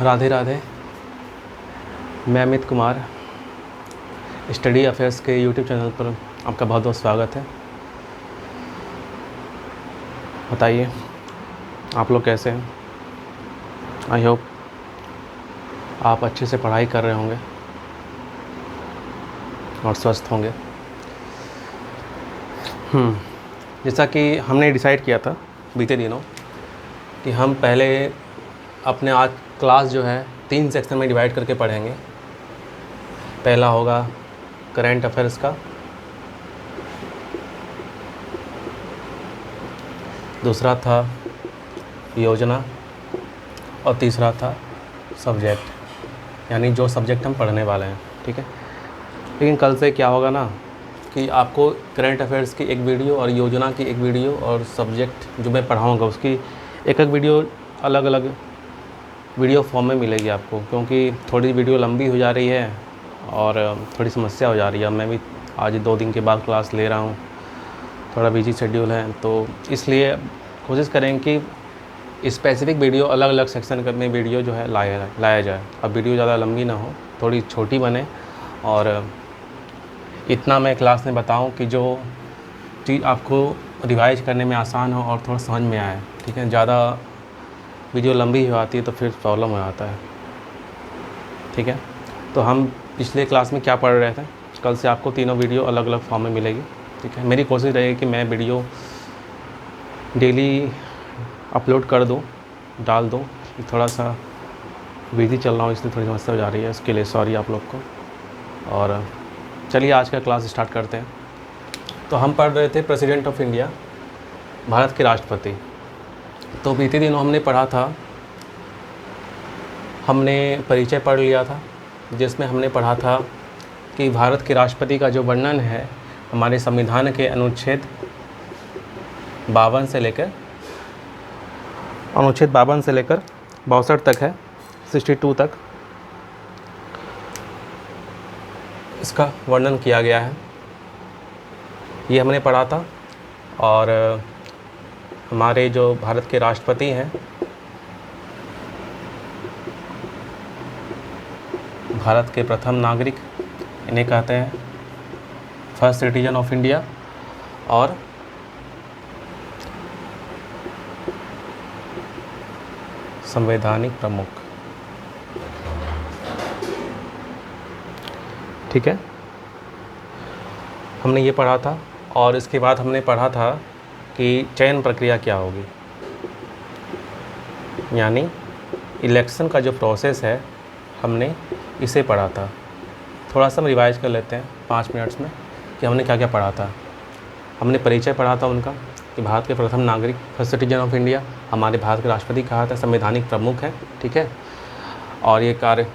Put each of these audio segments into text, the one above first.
राधे राधे। मैं Amit Kumar study affairs के YouTube channel पर आपका बहुत बहुत स्वागत है। बताइए आप लोग कैसे हैं। आई होप आप अच्छे से पढ़ाई कर रहे होंगे और स्वस्थ होंगे। जैसा कि हमने डिसाइड किया था बीते दिनों कि हम पहले अपने आज क्लास जो है 3 सेक्शन में डिवाइड करके पढ़ेंगे। पहला होगा करंट अफेयर्स का, दूसरा था योजना और तीसरा था सब्जेक्ट, यानी जो सब्जेक्ट हम पढ़ने वाले हैं। ठीक है, लेकिन कल से क्या होगा ना कि आपको करंट अफेयर्स की एक वीडियो और योजना की एक वीडियो और सब्जेक्ट जो मैं पढ़ाऊँगा उसकी एक वीडियो अलग अलग वीडियो फॉर्म में मिलेगी आपको, क्योंकि थोड़ी वीडियो लंबी हो जा रही है और थोड़ी समस्या हो जा रही है। मैं भी आज 2 दिन के बाद क्लास ले रहा हूँ, थोड़ा बिजी शेड्यूल है, तो इसलिए कोशिश करें कि स्पेसिफ़िक वीडियो अलग अलग सेक्शन में वीडियो जो है लाया जाए। अब वीडियो ज़्यादा लंबी ना हो, थोड़ी छोटी बने और इतना मैं क्लास में बताऊं कि जो चीज़ आपको रिवाइज करने में आसान हो और थोड़ा समझ में आए। ठीक है, ज़्यादा वीडियो लंबी हो जाती है तो फिर प्रॉब्लम हो जाता है। ठीक है, तो हम पिछले क्लास में क्या पढ़ रहे थे, कल से आपको तीनों वीडियो अलग अलग फॉर्म में मिलेगी। ठीक है, मेरी कोशिश रहेगी कि मैं वीडियो डेली अपलोड कर दूं, डाल दूं। थोड़ा सा बिजी चल रहा हूँ इसलिए थोड़ी समस्या हो जा रही है, इसके लिए सॉरी आप लोग को। और चलिए आज का क्लास स्टार्ट करते हैं। तो हम पढ़ रहे थे प्रेसिडेंट ऑफ इंडिया, भारत के राष्ट्रपति। तो बीते दिनों हमने पढ़ा था, हमने परिचय पढ़ लिया था, जिसमें हमने पढ़ा था कि भारत के राष्ट्रपति का जो वर्णन है हमारे संविधान के अनुच्छेद 52 से लेकर 62 तक है, 62 तक इसका वर्णन किया गया है। ये हमने पढ़ा था। और हमारे जो भारत के राष्ट्रपति हैं, भारत के प्रथम नागरिक, इन्हें कहते हैं फर्स्ट सिटीजन ऑफ इंडिया। और संवैधानिक प्रमुख। ठीक है, हमने ये पढ़ा था। और इसके बाद हमने पढ़ा था कि चयन प्रक्रिया क्या होगी, यानी इलेक्शन का जो प्रोसेस है हमने इसे पढ़ा था। थोड़ा सा हम रिवाइज कर लेते हैं 5 मिनट्स में कि हमने क्या क्या पढ़ा था। हमने परिचय पढ़ा था उनका कि भारत के प्रथम नागरिक, फर्स्ट सिटीजन ऑफ इंडिया, हमारे भारत के राष्ट्रपति कहा था, संवैधानिक प्रमुख है। ठीक है, और ये कार्य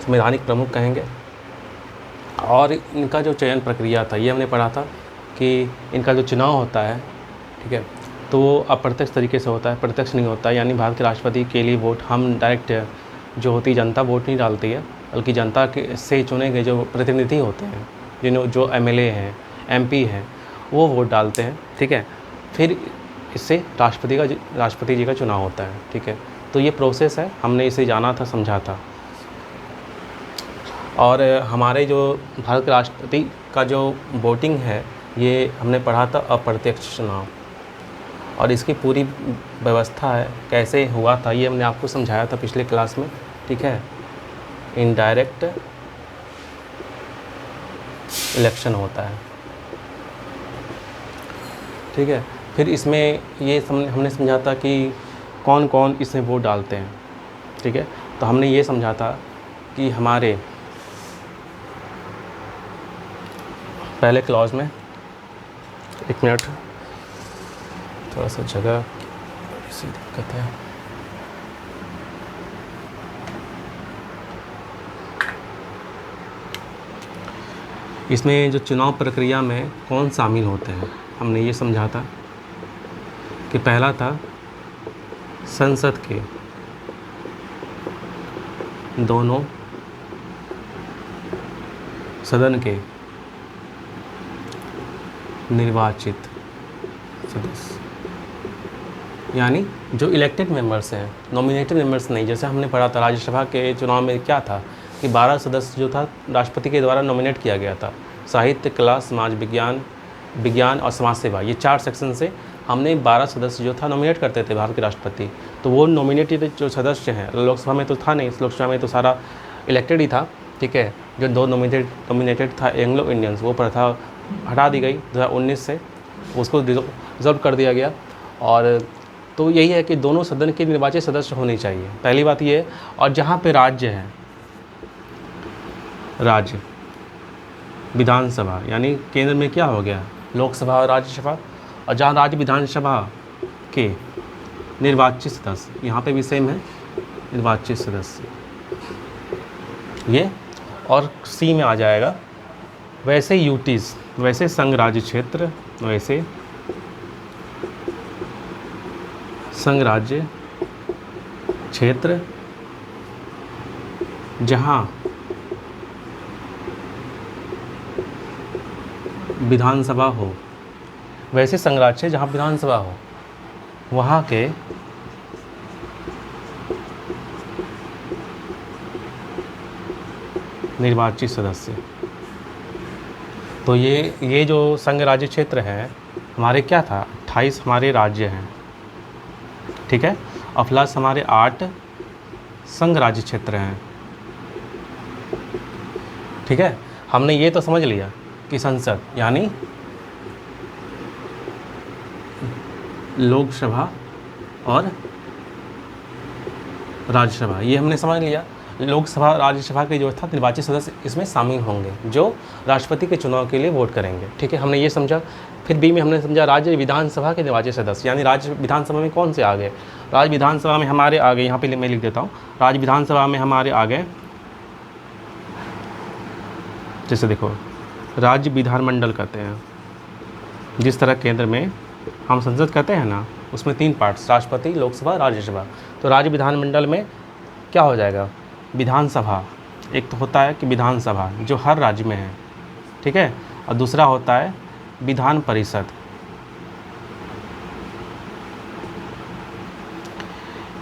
संवैधानिक प्रमुख कहेंगे। और इनका जो चयन प्रक्रिया था ये हमने पढ़ा था कि इनका जो चुनाव होता है, ठीक है, तो वो अप्रत्यक्ष तरीके से होता है, प्रत्यक्ष नहीं होता है। यानी भारत के राष्ट्रपति के लिए वोट हम डायरेक्ट जो होती है, जनता वोट नहीं डालती है, बल्कि जनता के से चुने गए जो प्रतिनिधि होते हैं, जो MLA हैं, MP हैं, वो वोट डालते हैं। ठीक है, फिर इससे राष्ट्रपति जी का चुनाव होता है। ठीक है, तो ये प्रोसेस है, हमने इसे जाना था, समझा था। और हमारे जो भारत के राष्ट्रपति का जो वोटिंग है ये हमने पढ़ा था अप्रत्यक्ष चुनाव, और इसकी पूरी व्यवस्था है कैसे हुआ था ये हमने आपको समझाया था पिछले क्लास में। ठीक है, इनडायरेक्ट इलेक्शन होता है। ठीक है, फिर इसमें ये हमने समझा था कि कौन कौन इसमें वोट डालते हैं। ठीक है, तो हमने ये समझा था कि हमारे पहले क्लॉज में, 1 मिनट, थोड़ा सा जगह की दिक्कत है। इसमें जो चुनाव प्रक्रिया में कौन शामिल होते हैं हमने ये समझा था कि पहला था संसद के दोनों सदन के निर्वाचित सदस्य। यानी जो इलेक्टेड मेंबर्स हैं, नॉमिनेटेड मेंबर्स नहीं। जैसे हमने पढ़ा था राज्यसभा के चुनाव में क्या था कि 12 सदस्य जो था राष्ट्रपति के द्वारा नॉमिनेट किया गया था। साहित्य, कला, समाज विज्ञान, विज्ञान और समाज सेवा, ये 4 सेक्शन से हमने 12 सदस्य जो था नॉमिनेट करते थे भारत के राष्ट्रपति। तो वो नॉमिनेटेड जो सदस्य हैं, लोकसभा में तो था नहीं, लोकसभा में तो सारा इलेक्टेड ही था, ठीक है। जो 2 नॉमिनेटेड था एंग्लो इंडियंस, वो प्रथा हटा दी गई 2019 से, उसको रिजर्व कर दिया गया। और तो यही है कि दोनों सदन के निर्वाचित सदस्य होने चाहिए, पहली बात ये है। और जहाँ पे राज्य है, राज्य विधानसभा, यानी केंद्र में क्या हो गया, लोकसभा और राज्यसभा, और जहाँ राज्य विधानसभा के निर्वाचित सदस्य, यहाँ पे भी सेम है, निर्वाचित सदस्य ये। और सी में आ जाएगा वैसे यूटीज़, वैसे संघ राज्य क्षेत्र, वैसे संघ राज्य क्षेत्र जहाँ विधानसभा हो, वैसे संघ राज्य क्षेत्र जहाँ विधानसभा हो, वहाँ के निर्वाचित सदस्य। तो ये जो संघ राज्य क्षेत्र है हमारे क्या था, 28 हमारे राज्य हैं, ठीक है, और प्लस हमारे 8 संघ राज्य क्षेत्र हैं, ठीक है। हमने ये तो समझ लिया कि संसद यानी लोकसभा और राज्यसभा, ये हमने समझ लिया। लोकसभा राज्यसभा के जो था निर्वाचित सदस्य इसमें शामिल होंगे जो राष्ट्रपति के चुनाव के लिए वोट करेंगे, ठीक है, हमने ये समझा। फिर बी में हमने समझा राज्य विधानसभा के निर्वाचित सदस्य, यानी राज्य विधानसभा में कौन से आ गए, राज्य विधानसभा में हमारे आ गए, यहाँ पे मैं लिख देता हूँ, राज्य विधानसभा में हमारे आ गए, जैसे देखो राज्य विधानमंडल कहते हैं, जिस तरह केंद्र में हम संसद कहते हैं ना, उसमें 3 पार्ट्स, राष्ट्रपति, लोकसभा, राज्यसभा। तो राज्य विधानमंडल में क्या हो जाएगा, विधानसभा एक तो होता है कि विधानसभा जो हर राज्य में है, ठीक है, और दूसरा होता है विधान परिषद।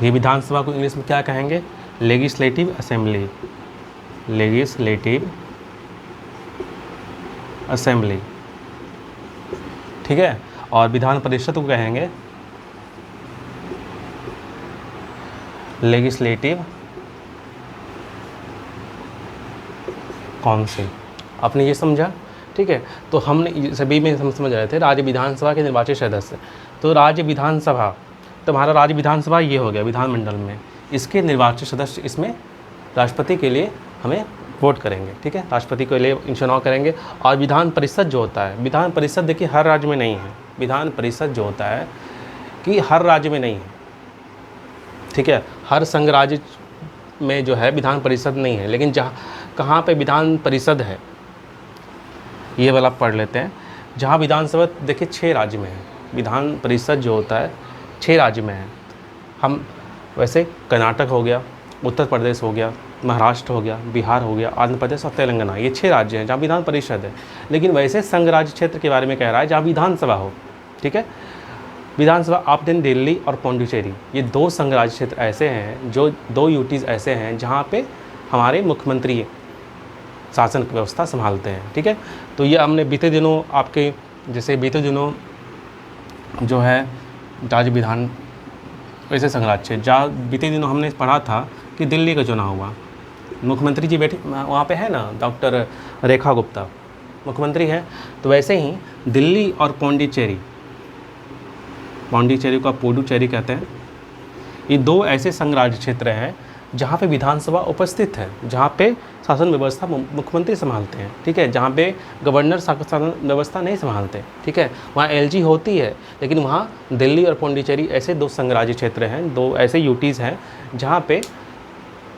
ये विधानसभा को इंग्लिश में क्या कहेंगे, लेजिस्लेटिव असेंबली, लेजिस्लेटिव असेंबली, ठीक है। और विधान परिषद को कहेंगे लेजिस्लेटिव काउंसिल। आपने ये समझा, ठीक है। तो हमने सभी में हम समझ रहे थे राज्य विधानसभा के निर्वाचित सदस्य। तो राज्य विधानसभा, तो हमारा राज्य विधानसभा ये हो गया विधानमंडल में, इसके निर्वाचित सदस्य इसमें राष्ट्रपति के लिए हमें वोट करेंगे, ठीक है, राष्ट्रपति के लिए चुनाव करेंगे। और विधान परिषद जो होता है, विधान परिषद देखिए हर राज्य में नहीं है, विधान परिषद जो होता है कि हर राज्य में नहीं है, ठीक है, हर संघ राज्य में जो है विधान परिषद नहीं है, लेकिन जहाँ कहाँ पे विधान परिषद है ये वाला पढ़ लेते हैं। जहाँ विधानसभा देखिए 6 राज्य में है, विधान परिषद जो होता है 6 राज्य में है। हम वैसे कर्नाटक हो गया, उत्तर प्रदेश हो गया, महाराष्ट्र हो गया, बिहार हो गया, आंध्र प्रदेश और तेलंगाना, ये 6 राज्य हैं जहाँ विधान परिषद है। लेकिन वैसे संघ राज्य क्षेत्र के बारे में कह रहा है जहाँ विधानसभा हो, ठीक है। विधानसभा आप दिन दिल्ली और पौंडीचेरी, ये 2 संघ राज्य क्षेत्र ऐसे हैं, जो 2 यूटीज़ ऐसे हैं जहाँ पे हमारे मुख्यमंत्री शासन की व्यवस्था संभालते हैं, ठीक है। तो ये हमने बीते दिनों आपके, जैसे बीते दिनों जो है राज्य विधान वैसे संघ राज्य क्षेत्र, जहाँ बीते दिनों हमने पढ़ा था कि दिल्ली का चुनाव हुआ, मुख्यमंत्री जी बैठे वहाँ पे है ना, डॉक्टर रेखा गुप्ता मुख्यमंत्री हैं। तो वैसे ही दिल्ली और पौंडीचेरी, पौंडीचेरी को आप पुडुचेरी कहते हैं, ये 2 ऐसे संघ राज्य क्षेत्र हैं जहाँ पे विधानसभा उपस्थित है, जहाँ पे शासन व्यवस्था मुख्यमंत्री संभालते हैं, ठीक है, जहाँ पे गवर्नर शासन व्यवस्था नहीं संभालते, ठीक है, वहाँ एलजी होती है। लेकिन वहाँ दिल्ली और पौंडीचेरी ऐसे 2 संघ राज्य क्षेत्र हैं, 2 ऐसे यूटीज़ हैं जहाँ पे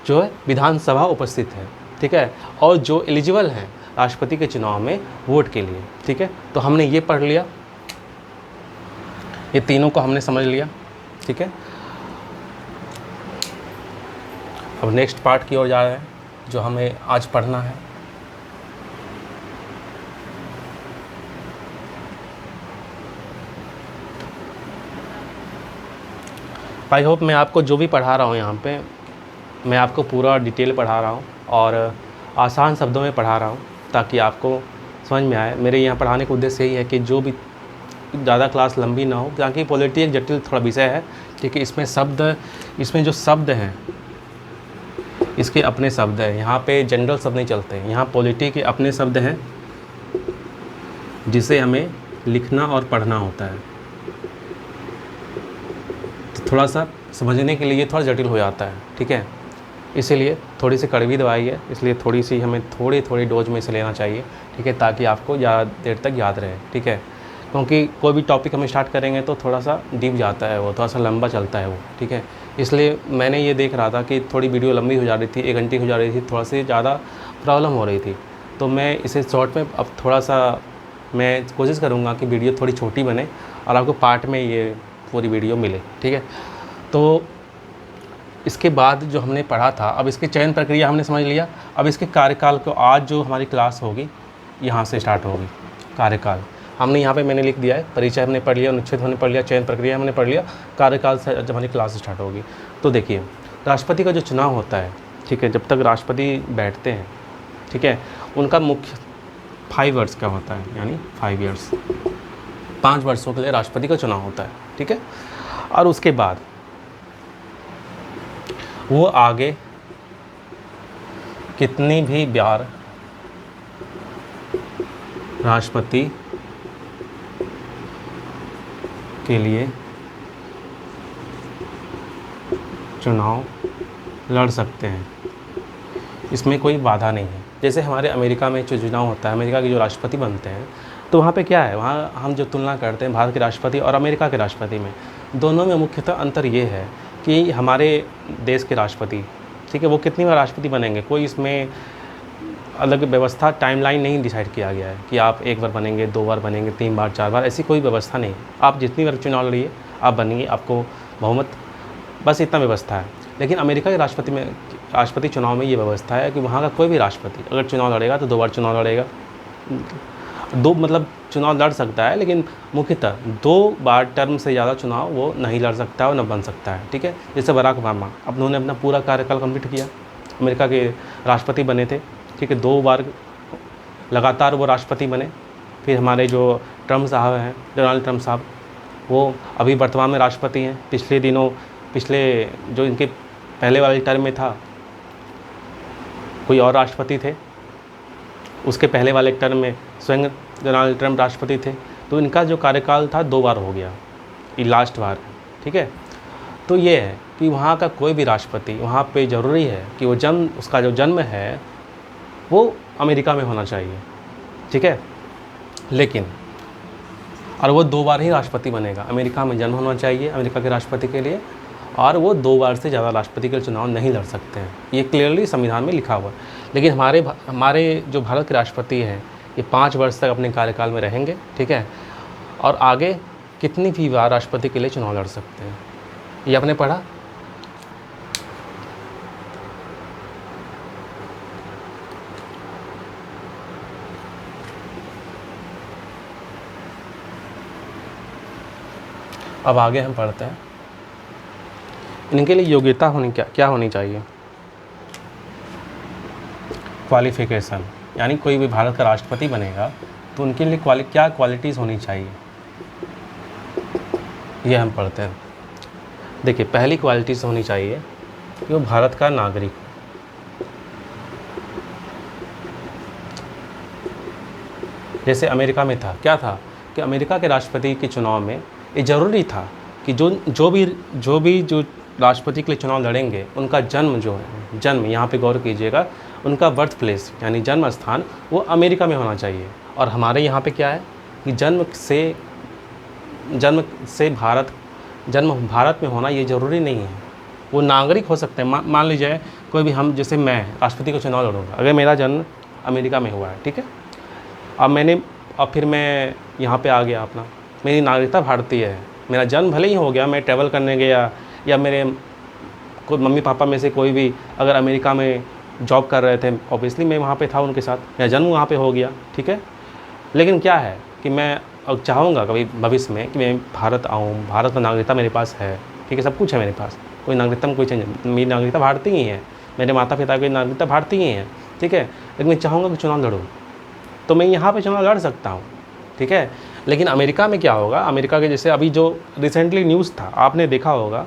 जो है विधानसभा उपस्थित है, ठीक है, और जो एलिजिबल हैं राष्ट्रपति के चुनाव में वोट के लिए, ठीक है। तो हमने ये पढ़ लिया, ये तीनों को हमने समझ लिया, ठीक है। अब नेक्स्ट पार्ट की ओर जा रहे हैं जो हमें आज पढ़ना है। आई होप मैं आपको जो भी पढ़ा रहा हूँ यहाँ पे, मैं आपको पूरा डिटेल पढ़ा रहा हूँ और आसान शब्दों में पढ़ा रहा हूँ ताकि आपको समझ में आए। मेरे यहाँ पढ़ाने का उद्देश्य यही है कि जो भी ज़्यादा क्लास लंबी ना हो, क्योंकि पॉलिटी एक जटिल थोड़ा विषय है, ठीक है। इसमें जो शब्द हैं इसके अपने शब्द हैं, यहाँ पे जनरल शब्द नहीं चलते हैं, यहाँ पॉलिटी के अपने शब्द हैं जिसे हमें लिखना और पढ़ना होता है। तो थोड़ा सा समझने के लिए थोड़ा जटिल हो जाता है, ठीक है। इसीलिए थोड़ी सी कड़वी दवाई है, इसलिए थोड़ी सी हमें थोड़ी डोज में इसे लेना चाहिए, ठीक है, ताकि आपको ज़्यादा देर तक याद रहे, ठीक है। क्योंकि कोई भी टॉपिक हम स्टार्ट करेंगे तो थोड़ा सा डीप जाता है, वो थोड़ा सा लंबा चलता है वो, ठीक है। इसलिए मैंने ये देख रहा था कि थोड़ी वीडियो लंबी हो जा रही थी, 1 घंटे हो जा रही थी, थोड़ा सी ज़्यादा प्रॉब्लम हो रही थी, तो मैं इसे शॉर्ट में अब थोड़ा सा मैं कोशिश करूँगा कि वीडियो थोड़ी छोटी बने और आपको पार्ट में ये पूरी वीडियो मिले, ठीक है। तो इसके बाद जो हमने पढ़ा था, अब इसकी चयन प्रक्रिया हमने समझ लिया। अब इसके कार्यकाल को आज जो हमारी क्लास होगी यहाँ से स्टार्ट होगी। कार्यकाल हमने यहाँ पे मैंने लिख दिया है, परिचय हमने पढ़ लिया, अनुच्छेद हमने पढ़ लिया, चयन प्रक्रिया हमने पढ़ लिया, कार्यकाल से जब हमारी क्लास स्टार्ट होगी। तो देखिए, राष्ट्रपति का जो चुनाव होता है, ठीक है, जब तक राष्ट्रपति बैठते हैं, ठीक है, उनका मुख्य 5 वर्ष का होता है, यानी 5 ईयर्स, 5 वर्षों के लिए राष्ट्रपति का चुनाव होता है, ठीक है। और उसके बाद वो आगे कितनी भी बार राष्ट्रपति के लिए चुनाव लड़ सकते हैं, इसमें कोई बाधा नहीं है। जैसे हमारे अमेरिका में जो चुनाव होता है, अमेरिका के जो राष्ट्रपति बनते हैं, तो वहाँ पे क्या है, वहाँ हम जो तुलना करते हैं भारत के राष्ट्रपति और अमेरिका के राष्ट्रपति में, दोनों में मुख्यतः अंतर ये है कि हमारे देश के राष्ट्रपति, ठीक है, वो कितनी बार राष्ट्रपति बनेंगे, कोई इसमें अलग व्यवस्था टाइमलाइन नहीं डिसाइड किया गया है कि आप 1 बार बनेंगे, 2 बार बनेंगे, 3 बार, 4 बार, ऐसी कोई व्यवस्था नहीं। आप जितनी बार चुनाव लड़िए आप बनेंगे, आपको बहुमत, बस इतना व्यवस्था है। लेकिन अमेरिका के राष्ट्रपति चुनाव में ये व्यवस्था है कि वहाँ का कोई भी राष्ट्रपति अगर चुनाव लड़ेगा तो 2 बार चुनाव लड़ेगा, 2 मतलब चुनाव लड़ सकता है, लेकिन मुख्यतः 2 बार टर्म से ज़्यादा चुनाव वो नहीं लड़ सकता है और न बन सकता है, ठीक है। जैसे बराक ओबामा, अब उन्होंने अपना पूरा कार्यकाल कंप्लीट किया, अमेरिका के राष्ट्रपति बने थे, ठीक है, 2 बार लगातार वो राष्ट्रपति बने। फिर हमारे जो ट्रम्प साहब हैं, डोनाल्ड ट्रम्प साहब, वो अभी वर्तमान में राष्ट्रपति हैं। पिछले जो इनके पहले वाले टर्म में था, कोई और राष्ट्रपति थे, उसके पहले वाले टर्म में स्वयं डोनाल्ड ट्रम्प राष्ट्रपति थे। तो इनका जो कार्यकाल था 2 बार हो गया, ये लास्ट बार, ठीक है। तो ये है कि वहाँ का कोई भी राष्ट्रपति, वहाँ पे ज़रूरी है कि वो उसका जो जन्म है वो अमेरिका में होना चाहिए, ठीक है। लेकिन और वो 2 बार ही राष्ट्रपति बनेगा, अमेरिका में जन्म होना चाहिए अमेरिका के राष्ट्रपति के लिए, और वो 2 बार से ज़्यादा राष्ट्रपति के चुनाव नहीं लड़ सकते हैं, ये क्लियरली संविधान में लिखा हुआ है। लेकिन हमारे जो भारत के राष्ट्रपति हैं, ये 5 वर्ष तक अपने कार्यकाल में रहेंगे, ठीक है, और आगे कितनी भी बार राष्ट्रपति के लिए चुनाव लड़ सकते हैं, ये आपने पढ़ा। अब आगे हम पढ़ते हैं, इनके लिए योग्यता क्या होनी चाहिए। क्वालिफ़िकेशन, यानी कोई भी भारत का राष्ट्रपति बनेगा तो उनके लिए क्या क्वालिटीज़ होनी चाहिए, ये हम पढ़ते हैं। देखिए, पहली क्वालिटीज़ होनी चाहिए कि वो भारत का नागरिक हो। जैसे अमेरिका में था, क्या था कि अमेरिका के राष्ट्रपति के चुनाव में ये ज़रूरी था कि जो भी राष्ट्रपति के लिए चुनाव लड़ेंगे, उनका जन्म यहाँ पे गौर कीजिएगा, उनका बर्थ प्लेस यानी जन्म स्थान वो अमेरिका में होना चाहिए। और हमारे यहाँ पे क्या है कि जन्म भारत में होना ये ज़रूरी नहीं है, वो नागरिक हो सकते हैं। मान लीजिए कोई भी, हम जैसे मैं राष्ट्रपति का चुनाव लड़ूंगा, अगर मेरा जन्म अमेरिका में हुआ है, ठीक है, अब फिर मैं यहाँ पे आ गया, अपना मेरी नागरिकता भारतीय है, मेरा जन्म भले ही हो गया, मैं ट्रैवल करने गया या मेरे कोई मम्मी पापा में से कोई भी अगर अमेरिका में जॉब कर रहे थे, ऑब्वियसली मैं वहाँ पे था उनके साथ, मेरा जन्म वहाँ पे हो गया, ठीक है। लेकिन क्या है कि मैं अब चाहूँगा कभी भविष्य में कि मैं भारत आऊँ, भारत में नागरिकता मेरे पास है, ठीक है, सब कुछ है मेरे पास, कोई नागरिकता में कोई चेंज, मेरी नागरिकता भारतीय ही है, मेरे माता पिता की नागरिकता भारतीय ही है, ठीक है। लेकिन मैं चाहूँगा कि चुनाव लड़ूँ तो मैं यहाँ पे चुनाव लड़ सकता हूँ, ठीक है। लेकिन अमेरिका में क्या होगा, अमेरिका के जैसे अभी जो रिसेंटली न्यूज़ था आपने देखा होगा,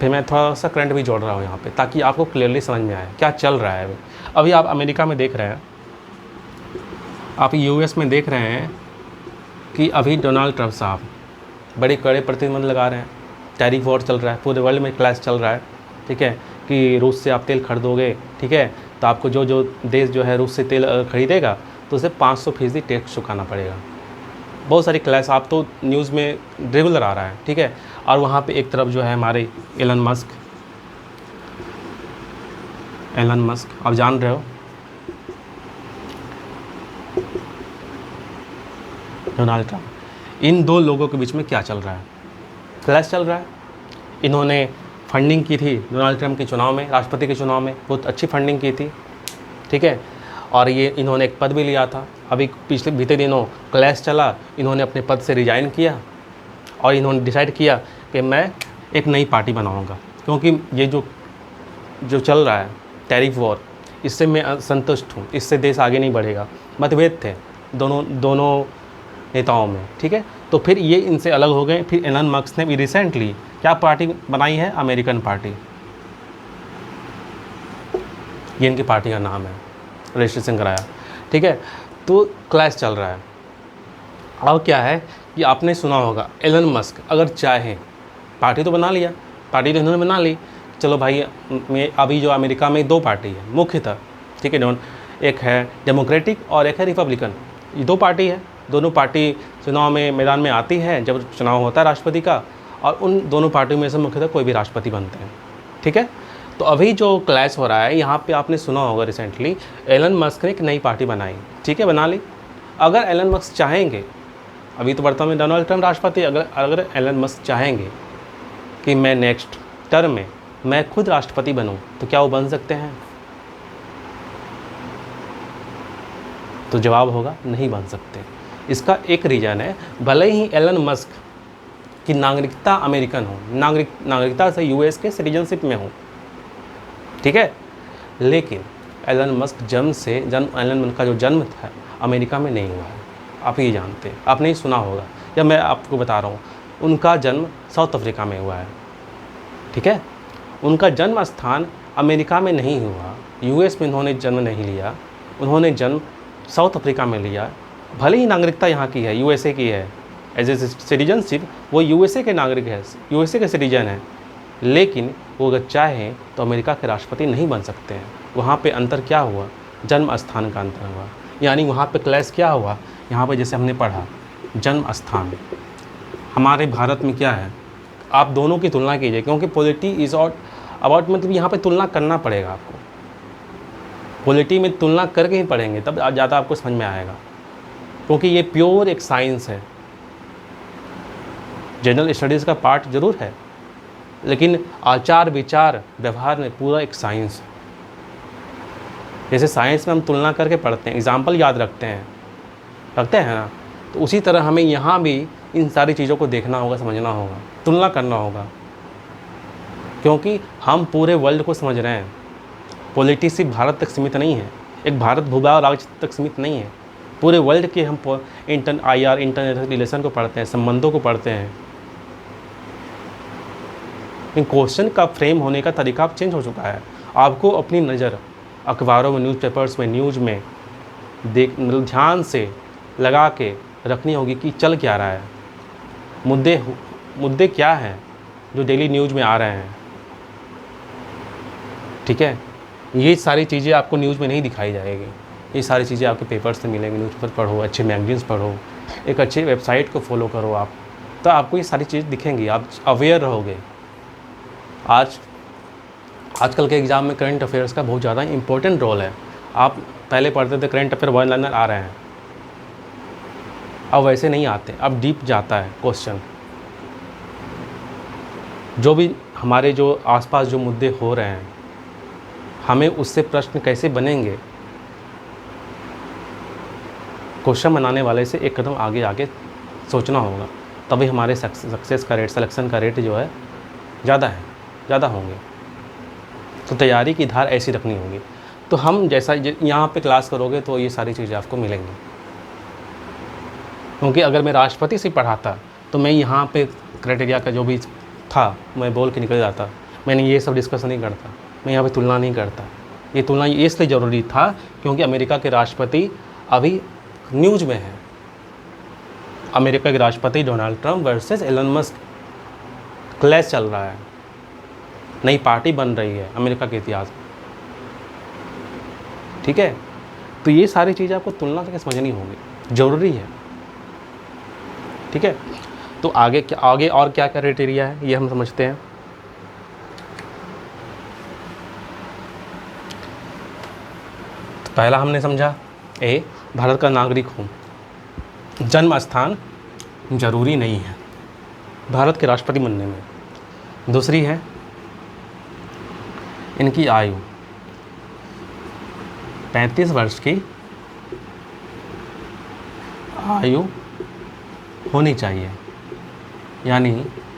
फिर मैं थोड़ा सा करंट भी जोड़ रहा हूँ यहाँ पे ताकि आपको क्लियरली समझ में आए क्या चल रहा है। अभी आप अमेरिका में देख रहे हैं, आप यूएस में देख रहे हैं कि अभी डोनाल्ड ट्रंप साहब बड़े कड़े प्रतिबंध लगा रहे हैं, टैरिफ वॉर चल रहा है, पूरे वर्ल्ड में क्लैश चल रहा है, ठीक है, कि रूस से आप तेल खरीदोगे, ठीक है, तो आपको जो देश जो है रूस से तेल खरीदेगा तो उसे 500% टैक्स चुकाना पड़ेगा। बहुत सारी क्लैश आप तो न्यूज़ में रेगुलर आ रहा है, ठीक है। और वहाँ पे एक तरफ जो है हमारे एलन मस्क आप जान रहे हो, डोनाल्ड ट्रंप, इन दो लोगों के बीच में क्या चल रहा है, क्लैश चल रहा है। इन्होंने फंडिंग की थी डोनाल्ड ट्रंप के चुनाव में, राष्ट्रपति के चुनाव में बहुत अच्छी फंडिंग की थी, ठीक है, और ये इन्होंने एक पद भी लिया था। अभी पिछले बीते दिनों क्लैश चला, इन्होंने अपने पद से रिज़ाइन किया और इन्होंने डिसाइड किया कि मैं एक नई पार्टी बनाऊंगा, क्योंकि ये जो चल रहा है टैरिफ वॉर, इससे मैं असंतुष्ट हूँ, इससे देश आगे नहीं बढ़ेगा। मतभेद थे दोनों नेताओं में, ठीक है। तो फिर ये इनसे अलग हो गए। फिर एलन मस्क ने भी रिसेंटली क्या पार्टी बनाई है, अमेरिकन पार्टी, ये इनकी पार्टी का नाम है, रजिस्ट्रेशन कराया, ठीक है। तो क्लैश चल रहा है। अब क्या है कि आपने सुना होगा एलन मस्क अगर चाहे, पार्टी तो बना लिया, पार्टी तो इन्होंने बना ली, चलो भाई मैं अभी जो अमेरिका में 2 पार्टी है मुख्यतः, ठीक है, एक है डेमोक्रेटिक और एक है रिपब्लिकन, ये 2 पार्टी है। दोनों पार्टी चुनाव में मैदान में आती है जब चुनाव होता है राष्ट्रपति का, और उन दोनों पार्टियों में से मुख्यतः कोई भी राष्ट्रपति बनते हैं, ठीक है। तो अभी जो क्लैश हो रहा है यहाँ पे आपने सुना होगा रिसेंटली एलन मस्क ने एक नई पार्टी बनाई, ठीक है, बना ली। अगर एलन मस्क चाहेंगे, अभी तो वर्तमान में डोनाल्ड ट्रंप राष्ट्रपति, अगर एलन मस्क चाहेंगे कि मैं नेक्स्ट टर्म में मैं खुद राष्ट्रपति बनूं, तो क्या वो बन सकते हैं? तो जवाब होगा नहीं बन सकते। इसका एक रीज़न है, भले ही एलन मस्क की नागरिकता अमेरिकन हो, नागरिकता से यूएस के सिटीजनशिप में हो, ठीक है, लेकिन एलन मस्क एलन मस्क का जो जन्म था अमेरिका में नहीं हुआ है, आप ये जानते हैं, आपने ही सुना होगा, या मैं आपको बता रहा हूँ, उनका जन्म साउथ अफ्रीका में हुआ है, ठीक है। उनका जन्म स्थान अमेरिका में नहीं हुआ, यूएस में उन्होंने जन्म नहीं लिया, उन्होंने जन्म साउथ अफ्रीका में लिया। भले ही नागरिकता यहाँ की है, यूएसए की है, एज ए सिटीजनशिप वो यूएसए के नागरिक है, यूएसए के सिटीजन है, लेकिन वो अगर चाहें तो अमेरिका के राष्ट्रपति नहीं बन सकते हैं। वहाँ पे अंतर क्या हुआ, जन्म स्थान का अंतर हुआ, यानी वहाँ पे क्लैश क्या हुआ, यहाँ पे जैसे हमने पढ़ा जन्म स्थान, हमारे भारत में क्या है, आप दोनों की तुलना कीजिए, क्योंकि पॉलिटी इज़ अबाउट मतलब यहाँ पे तुलना करना पड़ेगा आपको, पॉलिटी में तुलना करके ही पढ़ेंगे तब ज़्यादा आपको समझ में आएगा, क्योंकि ये प्योर एक साइंस है। जनरल स्टडीज़ का पार्ट ज़रूर है, लेकिन आचार विचार व्यवहार में पूरा एक साइंस है। जैसे साइंस में हम तुलना करके पढ़ते हैं, एग्जाम्पल याद रखते हैं ना, तो उसी तरह हमें यहाँ भी इन सारी चीज़ों को देखना होगा, समझना होगा, तुलना करना होगा, क्योंकि हम पूरे वर्ल्ड को समझ रहे हैं। पॉलिटी सिर्फ भारत तक सीमित नहीं है, एक भारत भूभाग राज्य तक सीमित नहीं है, पूरे वर्ल्ड के हम इंटरनेशनल रिलेशन को पढ़ते हैं, संबंधों को पढ़ते हैं। इन क्वेश्चन का फ्रेम होने का तरीका अब चेंज हो चुका है। आपको अपनी नज़र अखबारों में, न्यूज़पेपर्स में, न्यूज़ में मतलब ध्यान से लगा के रखनी होगी कि चल क्या रहा है, मुद्दे क्या हैं जो डेली न्यूज़ में आ रहे हैं, ठीक है। ये सारी चीज़ें आपको न्यूज़ में नहीं दिखाई जाएगी, ये सारी चीज़ें आपके पेपर से मिलेंगी। न्यूज़पेपर पढ़ो, अच्छे मैगजीन्स पढ़ो, एक अच्छी वेबसाइट को फॉलो करो आप, तो आपको ये सारी चीज़ दिखेंगी, आप अवेयर रहोगे। आजकल के एग्ज़ाम में करंट अफेयर्स का बहुत ज़्यादा इंपॉर्टेंट रोल है। आप पहले पढ़ते थे करंट अफेयर वन लाइनर आ रहे हैं, अब वैसे नहीं आते, अब डीप जाता है क्वेश्चन। जो भी हमारे जो आसपास जो मुद्दे हो रहे हैं, हमें उससे प्रश्न कैसे बनेंगे, क्वेश्चन बनाने वाले से एक कदम आगे सोचना होगा। तभी हमारे सक्सेस का रेट, सिलेक्शन का रेट जो है ज़्यादा होंगे। तो तैयारी की धार ऐसी रखनी होगी। तो हम जैसा यहाँ पे क्लास करोगे तो ये सारी चीज़ें आपको मिलेंगी। क्योंकि अगर मैं राष्ट्रपति से पढ़ाता तो मैं यहाँ पे क्राइटेरिया का जो भी था मैं बोल के निकल जाता। मैंने ये सब डिस्कस नहीं करता, मैं यहाँ पे तुलना नहीं करता। ये तुलना इसलिए ज़रूरी था क्योंकि अमेरिका के राष्ट्रपति अभी न्यूज़ में है। अमेरिका के राष्ट्रपति Donald Trump versus Elon Musk clash चल रहा है, नई पार्टी बन रही है अमेरिका के इतिहास में। ठीक है, तो ये सारी चीज़ें आपको तुलना करके समझनी होगी, ज़रूरी है। ठीक है, तो आगे और क्या क्राइटेरिया है ये हम समझते हैं। तो पहला हमने समझा भारत का नागरिक हूँ, जन्म स्थान जरूरी नहीं है भारत के राष्ट्रपति बनने में। दूसरी है इनकी आयु 35 वर्ष की आयु होनी चाहिए। यानी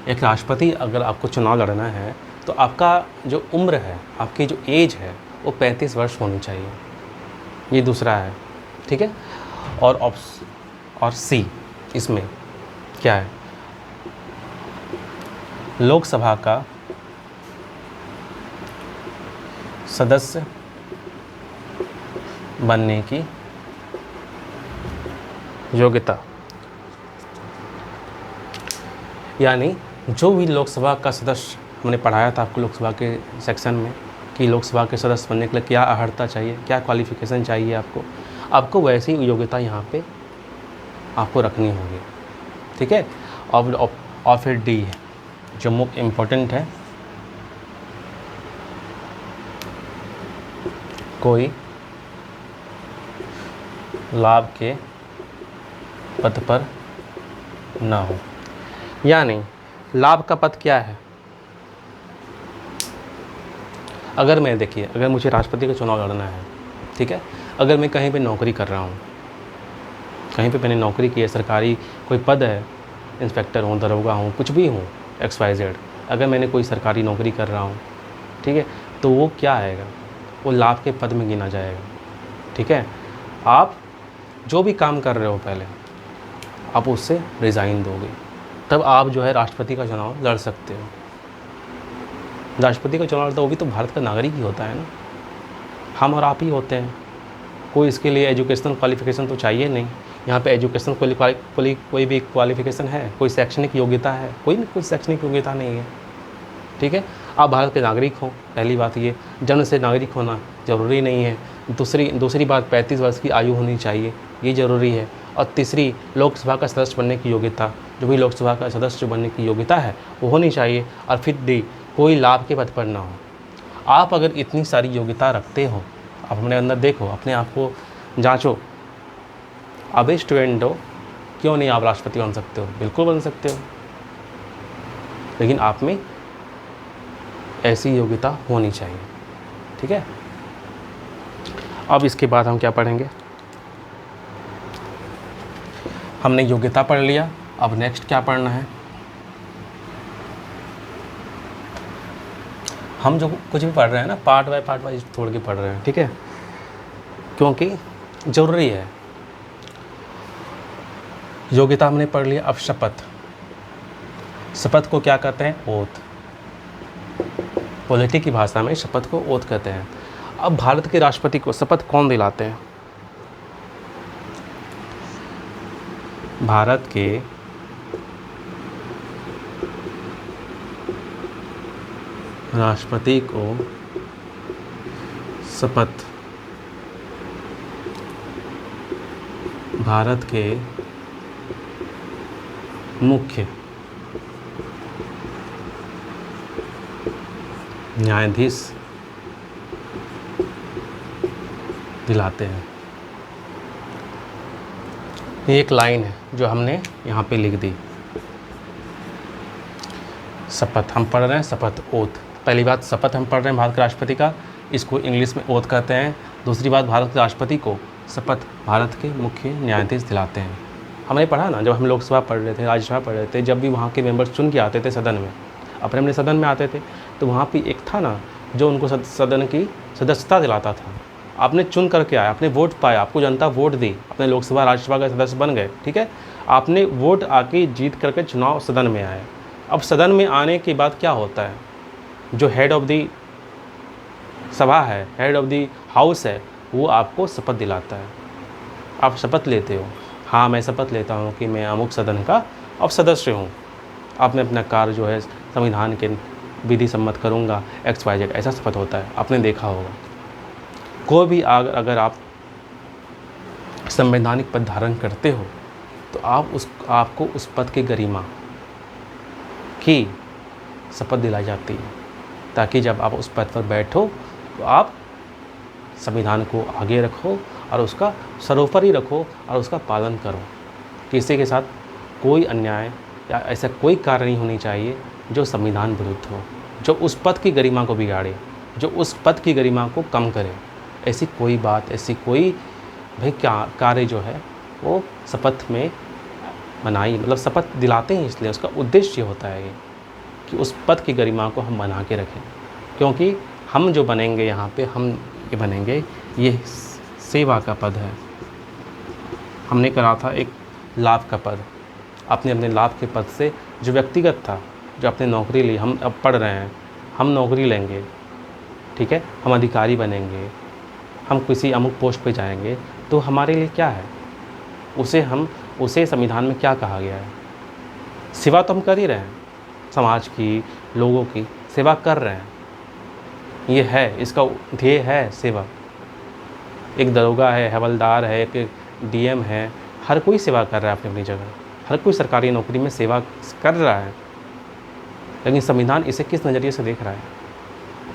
एक राष्ट्रपति अगर आपको चुनाव लड़ना है तो आपका जो उम्र है, आपकी जो एज है वो 35 वर्ष होनी चाहिए। ये दूसरा है। ठीक है, और सी इसमें क्या है, लोकसभा का सदस्य बनने की योग्यता। यानी जो भी लोकसभा का सदस्य, हमने पढ़ाया था आपको लोकसभा के सेक्शन में कि लोकसभा के सदस्य बनने के लिए क्या अर्हता चाहिए, क्या क्वालिफ़िकेशन चाहिए आपको वैसी योग्यता यहाँ पे आपको रखनी होगी। ठीक है, और फिर डी है जो मुख्य इम्पोर्टेंट है, कोई लाभ के पद पर ना हो। यानी लाभ का पद क्या है, अगर मुझे राष्ट्रपति का चुनाव लड़ना है, ठीक है, अगर मैं कहीं पे नौकरी कर रहा हूँ, कहीं पे मैंने नौकरी की है, सरकारी कोई पद है, इंस्पेक्टर हूँ, दरोगा हूँ, कुछ भी हूँ, XYZ, अगर मैंने कोई सरकारी नौकरी कर रहा हूँ, ठीक है, तो वो क्या आएगा, वो लाभ के पद में गिना जाएगा। ठीक है, आप जो भी काम कर रहे हो पहले आप उससे रिज़ाइन दोगे, तब आप जो है राष्ट्रपति का चुनाव लड़ सकते हो। राष्ट्रपति का चुनाव लड़ता वो भी तो भारत का नागरिक ही होता है ना, हम और आप ही होते हैं। कोई इसके लिए एजुकेशनल क्वालिफ़िकेशन तो चाहिए नहीं। यहाँ पे एजुकेशनल कोई भी क्वालिफ़िकेशन है, कोई शैक्षणिक योग्यता है, कोई शैक्षणिक योग्यता नहीं है। ठीक है, आप भारत के नागरिक हो, पहली बात ये, जन्म से नागरिक होना ज़रूरी नहीं है। दूसरी बात 35 वर्ष की आयु होनी चाहिए, ये ज़रूरी है। और तीसरी, लोकसभा का सदस्य बनने की योग्यता, जो भी लोकसभा का सदस्य बनने की योग्यता है वो होनी चाहिए। और फिर डी, कोई लाभ के पद पर ना हो। आप अगर इतनी सारी योग्यता रखते हो, आप अपने अंदर देखो, अपने आप को जांचो, अब स्टूडेंट हो, क्यों नहीं आप राष्ट्रपति बन सकते हो? बिल्कुल बन सकते हो, लेकिन आप में ऐसी योग्यता होनी चाहिए। ठीक है, अब इसके बाद हम क्या पढ़ेंगे, हमने योग्यता पढ़ लिया, अब नेक्स्ट क्या पढ़ना है, हम जो कुछ भी पढ़ रहे हैं ना, पार्ट बाय पार्ट छोड़ के पढ़ रहे हैं। ठीक है, क्योंकि ज़रूरी है। योग्यता हमने पढ़ लिया, अब शपथ। शपथ को क्या कहते हैं? ओथ। पॉलिटी की भाषा में शपथ को ओथ कहते हैं। अब भारत के राष्ट्रपति को शपथ कौन दिलाते हैं? भारत के राष्ट्रपति को शपथ भारत के मुख्य न्यायाधीश दिलाते हैं। एक लाइन है जो हमने यहाँ पे लिख दी, शपथ हम पढ़ रहे हैं, शपथ ओथ। पहली बात, शपथ हम पढ़ रहे हैं भारत के राष्ट्रपति का, इसको इंग्लिश में ओथ कहते हैं। दूसरी बात, भारत के राष्ट्रपति को शपथ भारत के मुख्य न्यायाधीश दिलाते हैं। हमने पढ़ा ना, जब हम लोकसभा पढ़ रहे थे, राज्यसभा पढ़ रहे थे, जब भी वहाँ के मेंबर्स चुन के आते थे सदन में, अपने अपने सदन में आते थे, तो वहाँ पे एक था ना जो उनको सदन की सदस्यता दिलाता था। आपने चुन करके आया, आपने वोट पाया, आपको जनता वोट दी, अपने लोकसभा राज्यसभा का सदस्य बन गए, ठीक है, आपने वोट आके जीत करके चुनाव सदन में आए। अब सदन में आने के बाद क्या होता है, जो हेड ऑफ़ दी सभा है, हेड ऑफ़ दी हाउस है, वो आपको शपथ दिलाता है। आप शपथ लेते हो, हाँ मैं शपथ लेता हूँ कि मैं अमुक सदन का अब सदस्य हूँ, आपने अपना कार्य जो है संविधान के विधि सम्मत करूँगा, XYZ, ऐसा शपथ होता है, आपने देखा होगा। कोई भी अगर आप संवैधानिक पद धारण करते हो तो आपको उस पद की गरिमा की शपथ दिलाई जाती है, ताकि जब आप उस पद पर बैठो तो आप संविधान को आगे रखो और उसका सर्वोपरि रखो और उसका पालन करो। किसी के साथ कोई अन्याय या ऐसा कोई कार्य नहीं होनी चाहिए जो संविधान विरुद्ध हो, जो उस पद की गरिमा को बिगाड़े, जो उस पद की गरिमा को कम करे। ऐसी कोई बात, ऐसी कोई भाई कार्य जो है वो शपथ में बनाई, मतलब शपथ दिलाते हैं इसलिए, उसका उद्देश्य होता है ये कि उस पद की गरिमा को हम बना के रखें। क्योंकि हम जो बनेंगे यहाँ पे, हम ये बनेंगे, ये सेवा का पद है। हमने करा था एक लाभ का पद, अपने अपने लाभ के पद से जो व्यक्तिगत था, जो अपने नौकरी ली, हम अब पढ़ रहे हैं, हम नौकरी लेंगे, ठीक है, हम अधिकारी बनेंगे, हम किसी अमुक पोस्ट पे जाएंगे, तो हमारे लिए क्या है, उसे संविधान में क्या कहा गया है? सेवा तो हम कर ही रहे हैं, समाज की, लोगों की सेवा कर रहे हैं, ये है, इसका ध्येय है सेवा। एक दरोगा है, हवलदार है, एक DM है, हर कोई सेवा कर रहा है अपनी अपनी जगह, हर कोई सरकारी नौकरी में सेवा कर रहा है। लेकिन संविधान इसे किस नज़रिए से देख रहा है?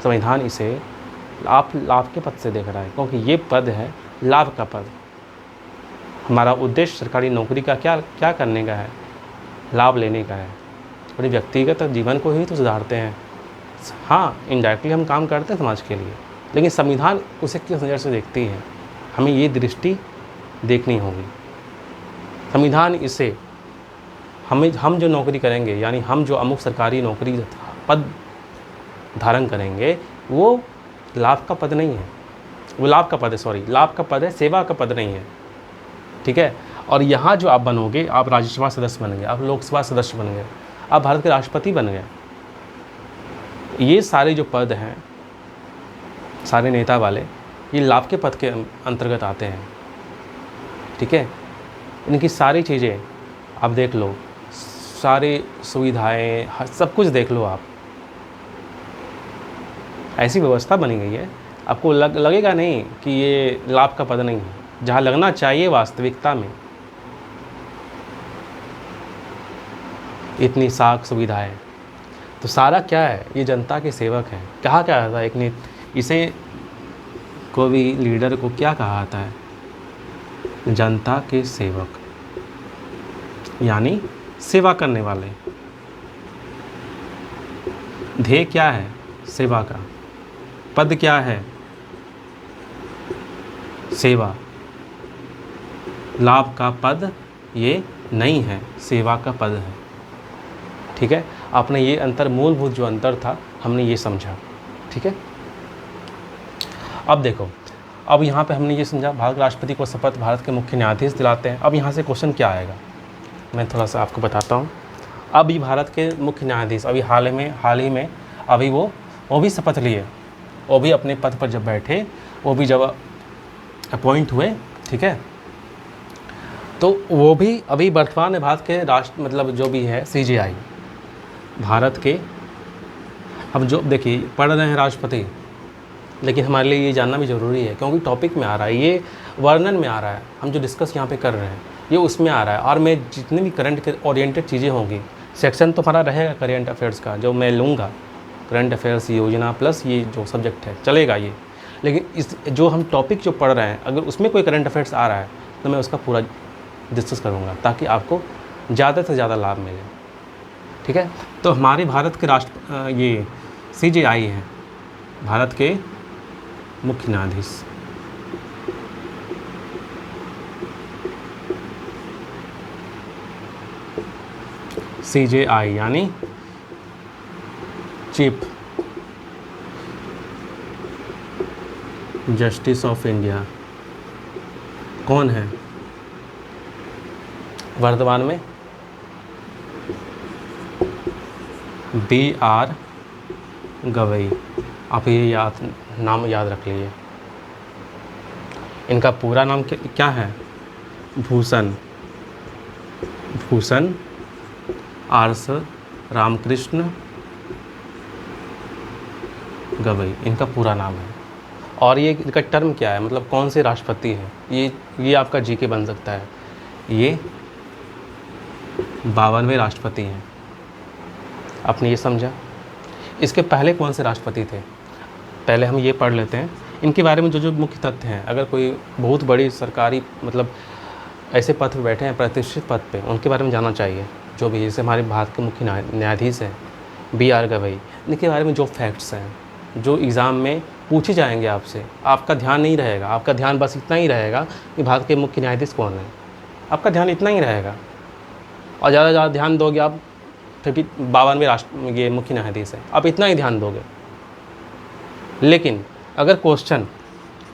संविधान इसे लाभ के पद से देख रहा है, क्योंकि ये पद है लाभ का पद। हमारा उद्देश्य सरकारी नौकरी का क्या करने का है? लाभ लेने का है। अपने व्यक्तिगत जीवन को ही तो सुधारते हैं। हाँ, इनडायरेक्टली हम काम करते हैं समाज के लिए, लेकिन संविधान उसे किस नज़र से देखती है, हमें ये दृष्टि देखनी होगी। संविधान इसे हम जो नौकरी करेंगे, यानी हम जो अमुक सरकारी नौकरी पद धारण करेंगे, वो लाभ का पद नहीं है, वो लाभ का पद है, सॉरी, लाभ का पद है, सेवा का पद नहीं है, ठीक है। और यहाँ जो आप बनोगे, आप राज्यसभा सदस्य बन गए, आप लोकसभा सदस्य बन गए, आप भारत के राष्ट्रपति बन गए, ये सारे जो पद हैं, सारे नेता वाले, ये लाभ के पद के अंतर्गत आते हैं, ठीक है। इनकी सारी चीज़ें आप देख लो, सारी सुविधाएं, सब कुछ देख लो आप, ऐसी व्यवस्था बनी गई है, आपको लगेगा नहीं कि ये लाभ का पद नहीं है, जहाँ लगना चाहिए वास्तविकता में। इतनी साख सुविधाएं, तो सारा क्या है, ये जनता के सेवक हैं। कहा क्या आता है एक ने, इसे कोई भी लीडर को क्या कहा आता है? जनता के सेवक, यानी सेवा करने वाले। ध्येय क्या है? सेवा का। पद क्या है? सेवा। लाभ का पद ये नहीं है, सेवा का पद है, ठीक है। आपने ये अंतर, मूलभूत जो अंतर था, हमने ये समझा, ठीक है। अब देखो, अब यहाँ पे हमने ये समझा, भारत के राष्ट्रपति को शपथ भारत के मुख्य न्यायाधीश दिलाते हैं। अब यहाँ से क्वेश्चन क्या आएगा, मैं थोड़ा सा आपको बताता हूँ। अभी भारत के मुख्य न्यायाधीश अभी हाल ही में अभी वो भी शपथ लिए, वो भी अपने पद पर जब बैठे, वो भी जब अपॉइंट हुए, ठीक है, तो वो भी अभी वर्तमान में भारत के मतलब जो भी है CJI भारत के, अब जो देखिए पढ़ रहे हैं राष्ट्रपति, लेकिन हमारे लिए ये जानना भी ज़रूरी है, क्योंकि टॉपिक में आ रहा है, ये वर्णन में आ रहा है, हम जो डिस्कस यहाँ पे कर रहे हैं ये उसमें आ रहा है। और मैं जितनी भी करंट के ओरिएंटेड चीज़ें होंगी, सेक्शन तो हमारा रहेगा करंट अफेयर्स का, जो मैं लूँगा, करंट अफेयर्स योजना प्लस ये जो सब्जेक्ट है चलेगा ये, लेकिन इस जो हम टॉपिक जो पढ़ रहे हैं, अगर उसमें कोई करंट अफेयर्स आ रहा है तो मैं उसका पूरा डिस्कस करूँगा, ताकि आपको ज़्यादा से ज़्यादा लाभ मिले, ठीक है। तो हमारे भारत के ये CJI हैं, भारत के मुख्य न्यायाधीश। CJI यानी चीफ जस्टिस ऑफ इंडिया कौन है वर्तमान में? BR गवई। आप ये नाम याद रख लीजिए। इनका पूरा नाम क्या है? भूषण आर्स रामकृष्ण गवई इनका पूरा नाम है। और ये इनका टर्म क्या है, मतलब कौन से राष्ट्रपति हैं? ये आपका जीके बन सकता है। ये 52वें राष्ट्रपति हैं। आपने ये समझा? इसके पहले कौन से राष्ट्रपति थे? पहले हम ये पढ़ लेते हैं इनके बारे में जो मुख्य तथ्य हैं। अगर कोई बहुत बड़ी सरकारी मतलब ऐसे पद पर बैठे हैं, प्रतिष्ठित पद पे, उनके बारे में जानना चाहिए। जो भी जैसे हमारे भारत के मुख्य न्यायाधीश हैं BR गवई, इनके बारे में जो फैक्ट्स हैं, जो एग्ज़ाम में पूछे जाएंगे आपसे, आपका ध्यान नहीं रहेगा। आपका ध्यान बस इतना ही रहेगा कि भारत के मुख्य न्यायाधीश कौन है। आपका ध्यान इतना ही रहेगा और ज़्यादा ध्यान दोगे आप 52वें ये मुख्य न्यायाधीश है, आप इतना ही ध्यान दोगे। लेकिन अगर क्वेश्चन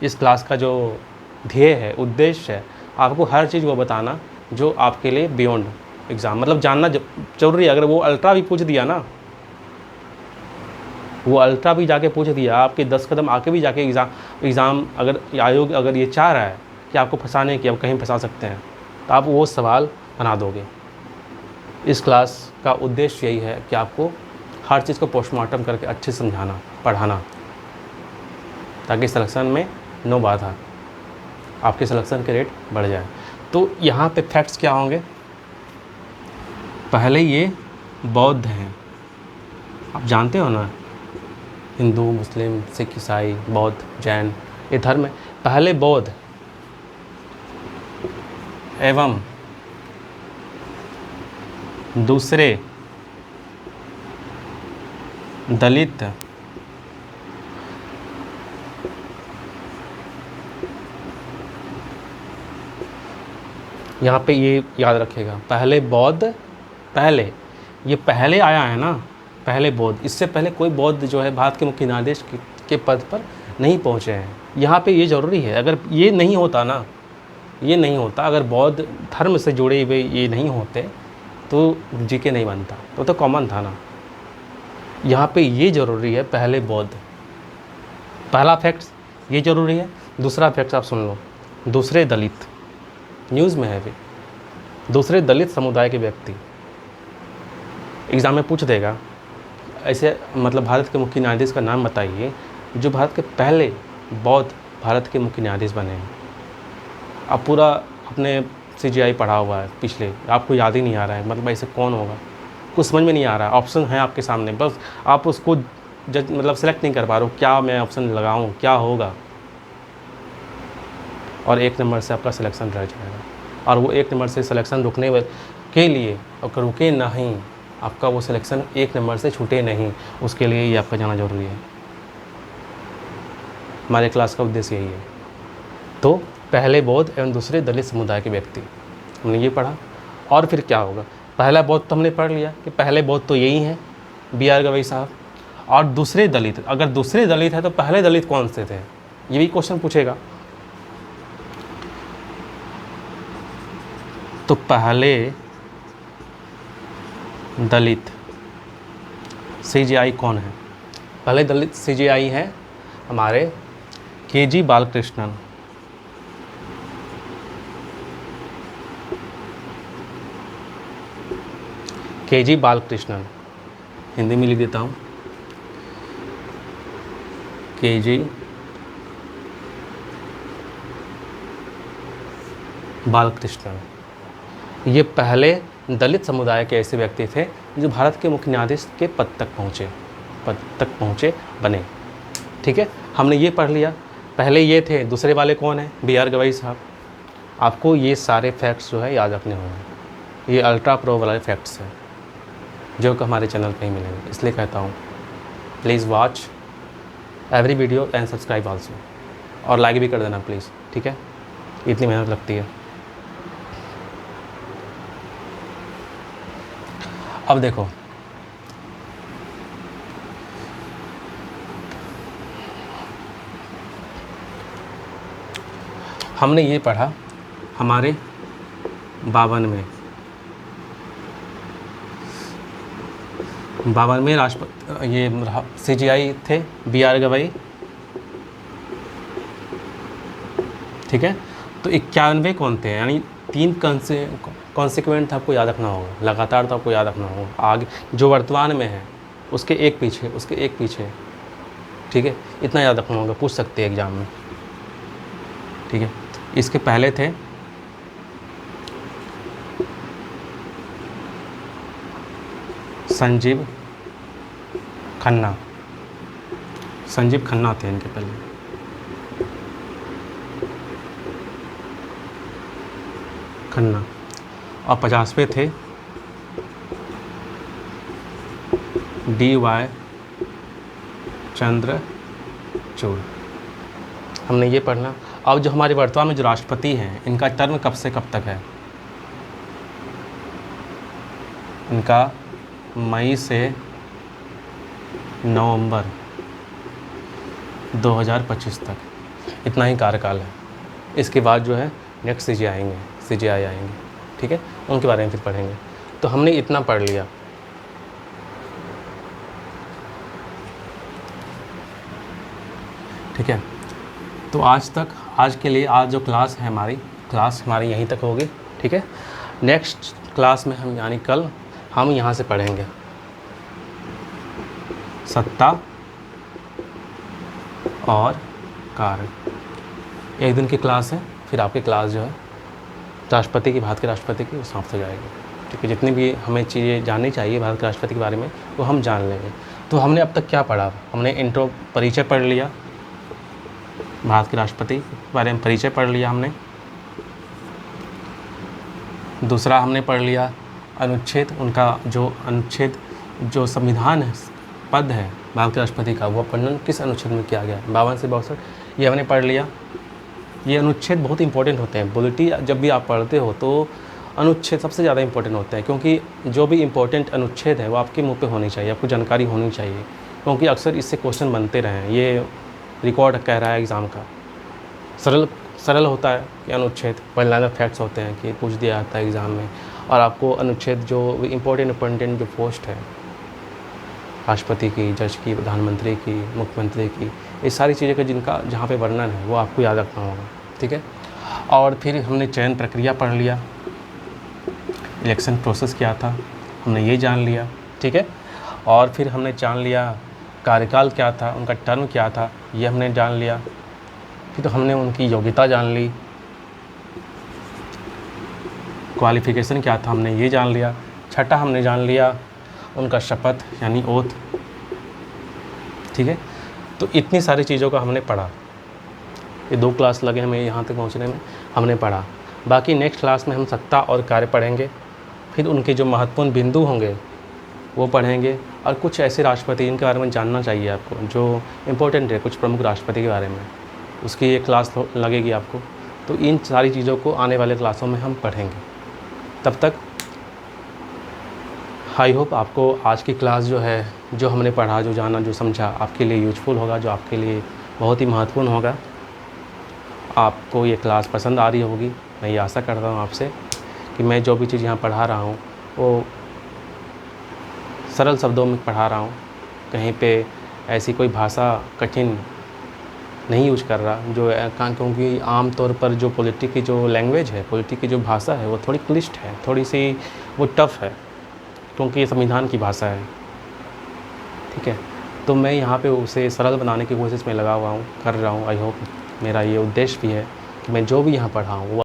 इस क्लास का जो ध्येय है, उद्देश्य है, आपको हर चीज़ वो बताना जो आपके लिए बियॉन्ड एग्ज़ाम मतलब जानना जरूरी है। अगर वो अल्ट्रा भी पूछ दिया ना, वो अल्ट्रा भी जाके पूछ दिया, आपके 10 कदम आके भी जाके एग्ज़ाम अगर आयोग अगर ये चाह रहा है कि आपको फंसाने की, आप कहीं फंसा सकते हैं, तो आप वो सवाल बना दोगे। इस क्लास का उद्देश्य यही है कि आपको हर चीज़ को पोस्टमार्टम करके अच्छे से समझाना, पढ़ाना, ताकि सिलेक्शन में नो बाधा, आपके सिलेक्शन के रेट बढ़ जाए। तो यहाँ पे फैक्ट्स क्या होंगे? पहले ये बौद्ध हैं, आप जानते हो ना, हिंदू, मुस्लिम, सिख, ईसाई, बौद्ध, जैन, ये धर्म है। पहले बौद्ध एवं दूसरे दलित यहाँ पे ये याद रखेगा, पहले बौद्ध, पहले ये पहले आया है ना, पहले बौद्ध। इससे पहले कोई बौद्ध जो है भारत के मुख्य न्यायाधीश के पद पर नहीं पहुँचे हैं। यहाँ पे ये ज़रूरी है। अगर ये नहीं होता ना, ये नहीं होता, अगर बौद्ध धर्म से जुड़े हुए ये नहीं होते तो जीके नहीं बनता, तो कॉमन था ना। यहाँ पे ये ज़रूरी है, पहले बौद्ध, पहला फैक्ट्स ये ज़रूरी है। दूसरा फैक्ट्स आप सुन लो, दूसरे दलित, न्यूज़ में है भी, दूसरे दलित समुदाय के व्यक्ति एग्ज़ाम में पूछ देगा ऐसे, मतलब भारत के मुख्य न्यायाधीश का नाम बताइए जो भारत के पहले बौद्ध भारत के मुख्य न्यायाधीश बने हैं। अब पूरा अपने CJI पढ़ा हुआ है पिछले, आपको याद ही नहीं आ रहा है, मतलब ऐसे कौन होगा, कुछ समझ में नहीं आ रहा है। ऑप्शन है आपके सामने, बस आप उसको मतलब सेलेक्ट नहीं कर पा रहे हो, क्या मैं ऑप्शन लगाऊं, क्या होगा, और 1 नंबर से आपका सिलेक्शन रह जाएगा। और वो 1 नंबर से सिलेक्शन रुकने के लिए, अगर रुके नहीं, आपका वो सिलेक्शन 1 नंबर से छूटे नहीं, उसके लिए ये आपका जाना ज़रूरी है। हमारे क्लास का उद्देश्य यही है। तो पहले बौद्ध एवं दूसरे दलित समुदाय के व्यक्ति, हमने ये पढ़ा। और फिर क्या होगा? पहला बौद्ध तो हमने पढ़ लिया कि पहले बौद्ध तो यही हैं, BR गवई साहब। और दूसरे दलित, अगर दूसरे दलित है तो पहले दलित कौन से थे, ये भी क्वेश्चन पूछेगा। तो पहले दलित CJI कौन है? पहले दलित CJI है हमारे KG बालकृष्णन। KG बालकृष्णन, हिंदी में लिख देता हूँ, KG बालकृष्णन। ये पहले दलित समुदाय के ऐसे व्यक्ति थे जो भारत के मुख्य न्यायाधीश के पद तक पहुँचे बने। ठीक है, हमने ये पढ़ लिया। पहले ये थे, दूसरे वाले कौन है? BR गवई साहब। आपको ये सारे फैक्ट्स जो है याद रखने होंगे। ये अल्ट्रा प्रो वाले फैक्ट्स हैं जो कि हमारे चैनल पे ही मिलेंगे, इसलिए कहता हूँ please watch every video and subscribe also, और लाइक भी कर देना प्लीज़। ठीक है, इतनी मेहनत लगती है। अब देखो, हमने ये पढ़ा हमारे 52वें राष्ट्रपति ये CGI थे BR गवई, ठीक है। तो 91 कौन थे, यानी 3 कॉन्सिक्वेंट आपको याद रखना होगा, लगातार तो आपको याद रखना होगा। आगे जो वर्तमान में है उसके एक पीछे, उसके एक पीछे, ठीक है, इतना याद रखना होगा, पूछ सकते हैं एग्ज़ाम में, ठीक है। इसके पहले थे संजीव खन्ना, संजीव खन्ना थे इनके पहले। खन्ना। और 50वें थे DY चंद्रचूड़। हमने ये पढ़ना। अब जो हमारे वर्तमान में जो राष्ट्रपति हैं, इनका टर्म कब से कब तक है? इनका मई से नवंबर 2025 तक, इतना ही कार्यकाल है। इसके बाद जो है नेक्स्ट CGI आएंगे, ठीक है, उनके बारे में फिर पढ़ेंगे। तो हमने इतना पढ़ लिया, ठीक है। तो आज के लिए आज जो क्लास है हमारी यहीं तक होगी, ठीक है। नेक्स्ट क्लास में हम यानी कल हम यहाँ से पढ़ेंगे सत्ता और कार्य। एक दिन की क्लास है, फिर आपकी क्लास जो है राष्ट्रपति की, भारत के राष्ट्रपति की, वो समाप्त हो जाएगी, ठीक है। जितनी भी हमें चीज़ें जाननी चाहिए भारत के राष्ट्रपति के बारे में वो हम जान लेंगे। तो हमने अब तक क्या पढ़ा? हमने इंट्रो परिचय पढ़ लिया, भारत के राष्ट्रपति के बारे में परिचय पढ़ लिया हमने। दूसरा हमने पढ़ लिया अनुच्छेद, उनका जो संविधान है, पद है भारत के राष्ट्रपति का, वो वर्णन किस अनुच्छेद में किया गया है, 52 से 62, ये हमने पढ़ लिया। ये अनुच्छेद बहुत इंपॉर्टेंट होते हैं। पॉलिटी जब भी आप पढ़ते हो तो अनुच्छेद सबसे ज़्यादा इंपॉर्टेंट होते हैं, क्योंकि जो भी इंपॉर्टेंट अनुच्छेद है वो आपके मुंह पे होनी चाहिए, आपको जानकारी होनी चाहिए, क्योंकि अक्सर इससे क्वेश्चन बनते रहे हैं। ये रिकॉर्ड कह रहा है एग्ज़ाम का। सरल होता है कि अनुच्छेद वन लाइन ऑफ फैक्ट्स होते हैं कि पूछ दिया जाता है एग्ज़ाम में, और आपको अनुच्छेद जो इम्पोर्टेंट जो पोस्ट है, राष्ट्रपति की, जज की, प्रधानमंत्री की, मुख्यमंत्री की, ये सारी चीज़ें का जिनका जहाँ पे वर्णन है वो आपको याद रखना होगा, ठीक है। और फिर हमने चयन प्रक्रिया पढ़ लिया, इलेक्शन प्रोसेस क्या था हमने ये जान लिया, ठीक है। और फिर हमने जान लिया कार्यकाल क्या था, उनका टर्म क्या था, ये हमने जान लिया। फिर तो हमने उनकी योग्यता जान ली, क्वालिफ़िकेशन क्या था हमने ये जान लिया। छठा हमने जान लिया उनका शपथ यानी ओथ, ठीक है। तो इतनी सारी चीज़ों का हमने पढ़ा। ये 2 क्लास लगे हमें यहाँ तक पहुँचने में, हमने पढ़ा। बाकी नेक्स्ट क्लास में हम सत्ता और कार्य पढ़ेंगे, फिर उनके जो महत्वपूर्ण बिंदु होंगे वो पढ़ेंगे, और कुछ ऐसे राष्ट्रपति जिनके बारे में जानना चाहिए आपको, जो इम्पोर्टेंट है, कुछ प्रमुख राष्ट्रपति के बारे में, उसकी एक क्लास लगेगी आपको। तो इन सारी चीज़ों को आने वाले क्लासों में हम पढ़ेंगे। तब तक आई होप आपको आज की क्लास जो है, जो हमने पढ़ा, जो जाना, जो समझा, आपके लिए यूजफुल होगा, जो आपके लिए बहुत ही महत्वपूर्ण होगा। आपको ये क्लास पसंद आ रही होगी, मैं ये आशा करता हूँ आपसे कि मैं जो भी चीज़ यहाँ पढ़ा रहा हूँ वो सरल शब्दों में पढ़ा रहा हूँ, कहीं पे ऐसी कोई भाषा कठिन नहीं यूज कर रहा, जो क्योंकि आम तौर पर जो पॉलिटी की जो लैंग्वेज है, पॉलिटी की जो भाषा है वो थोड़ी क्लिष्ट है, थोड़ी सी वो टफ़ है, क्योंकि ये संविधान की भाषा है, ठीक है। तो मैं यहाँ पे उसे सरल बनाने की कोशिश में लगा हुआ हूँ, कर रहा हूँ। आई होप मेरा ये उद्देश्य भी है कि मैं जो भी यहाँ पढ़ा हूँ